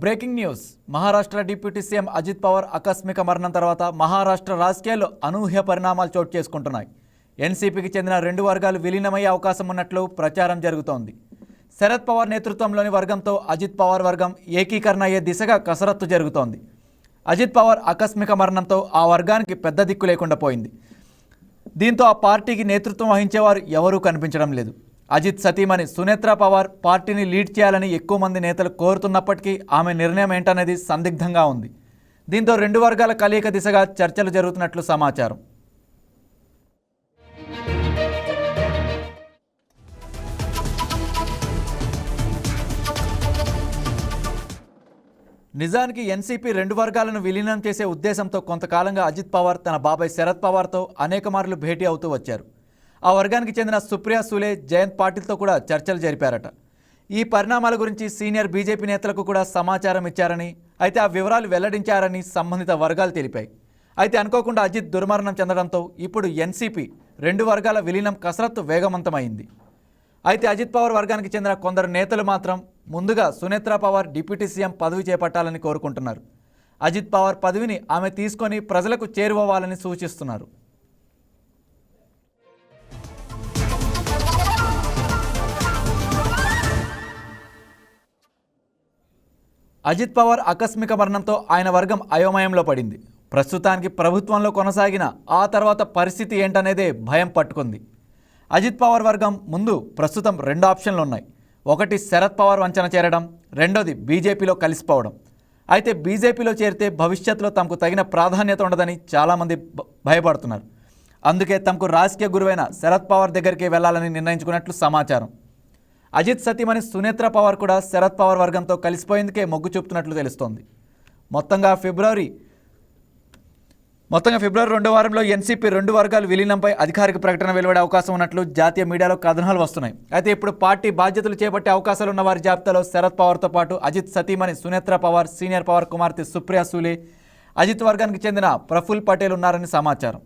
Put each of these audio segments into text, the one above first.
Breaking news. Maharashtra deputy CM Ajit Pawar ఆకస్మిక మరణం తర్వాత మహారాష్ట్ర రాజకీయాల్లో అనూహ్య పరిణామాలు చోటు చేసుకుంటున్నాయి. ఎన్సీపీకి చెందిన 2 వర్గాలు విలీనమయ్యే అవకాశం ఉన్నట్లు ప్రచారం జరుగుతోంది. శరద్ పవార్ నేతృత్వంలోని వర్గంతో అజిత్ పవార్ వర్గం ఏకీకరణ అయ్యే దిశగా కసరత్తు జరుగుతోంది. అజిత్ పవార్ ఆకస్మిక మరణంతో ఆ వర్గానికి పెద్ద దిక్కు లేకుండా పోయింది. దీంతో ఆ పార్టీకి నేతృత్వం వహించేవారు ఎవరూ కనిపించడం లేదు. అజిత్ సతీమణి సునేత్రా పవార్ పార్టీని లీడ్ చేయాలని ఎక్కువ మంది నేతలు కోరుతున్నప్పటికీ ఆమె నిర్ణయం ఏంటనేది సందిగ్ధంగా ఉంది. దీంతో 2 వర్గాల కలయిక దిశగా చర్చలు జరుగుతున్నట్లు సమాచారం. నిజానికి ఎన్సీపీ 2 వర్గాలను విలీనం చేసే ఉద్దేశంతో కొంతకాలంగా అజిత్ పవార్ తన బాబాయ్ శరద్ పవార్తో అనేక మార్లు భేటీ అవుతూ వచ్చారు. ఆ వర్గానికి చెందిన సుప్రియా సూలే, జయంత్ పాటిల్తో కూడా చర్చలు జరిపారట. ఈ పరిణామాల గురించి సీనియర్ బీజేపీ నేతలకు కూడా సమాచారం ఇచ్చారని, అయితే ఆ వివరాలు వెల్లడించారని సంబంధిత వర్గాలు తెలిపాయి. అయితే అనుకోకుండా అజిత్ దుర్మరణం చెందడంతో ఇప్పుడు ఎన్సీపీ 2 వర్గాల విలీనం కసరత్తు వేగవంతమైంది. అయితే అజిత్ పవార్ వర్గానికి చెందిన కొందరు నేతలు మాత్రం ముందుగా సునేత్రా పవార్ డిప్యూటీ సీఎం పదవి చేపట్టాలని కోరుకుంటున్నారు. అజిత్ పవార్ పదవిని ఆమె తీసుకొని ప్రజలకు చేరువవ్వాలని సూచిస్తున్నారు. అజిత్ పవార్ ఆకస్మిక మరణంతో ఆయన వర్గం అయోమయంలో పడింది. ప్రస్తుతానికి ప్రభుత్వంలో కొనసాగిన ఆ తర్వాత పరిస్థితి ఏంటనేదే భయం పట్టుకుంది. అజిత్ పవార్ వర్గం ముందు ప్రస్తుతం 2 ఆప్షన్లు ఉన్నాయి. ఒకటి శరద్ పవార్ వంచన చేరడం, రెండోది బీజేపీలో కలిసిపోవడం. అయితే బీజేపీలో చేరితే భవిష్యత్తులో తమకు తగిన ప్రాధాన్యత ఉండదని చాలామంది భయపడుతున్నారు. అందుకే తమకు రాజకీయ గురువైన శరద్ పవార్ దగ్గరికి వెళ్లాలని నిర్ణయించుకున్నట్లు సమాచారం. అజిత్ సతీమణి సునేత్రా పవార్ కూడా శరద్ పవార్ వర్గంతో కలిసిపోయేందుకే మొగ్గు చూపుతున్నట్లు తెలుస్తోంది. మొత్తంగా ఫిబ్రవరి 2వ వారంలో ఎన్సీపీ 2 వర్గాలు విలీనంపై అధికారిక ప్రకటన వెలువడే అవకాశం ఉన్నట్లు జాతీయ మీడియాలో కథనాలు వస్తున్నాయి. అయితే ఇప్పుడు పార్టీ బాధ్యతలు చేపట్టే అవకాశాలు ఉన్న వారి జాబితాలో శరద్ పవార్తో పాటు అజిత్ సతీమణి సునేత్రా పవార్, సీనియర్ పవార్ కుమార్తె సుప్రియా సూలే, అజిత్ వర్గానికి చెందిన ప్రఫుల్ పటేల్ ఉన్నారని సమాచారం.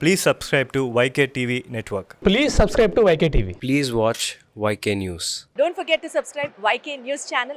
Please subscribe to YK TV Network. Please subscribe to YK TV. Please watch YK News. Don't forget to subscribe YK News channel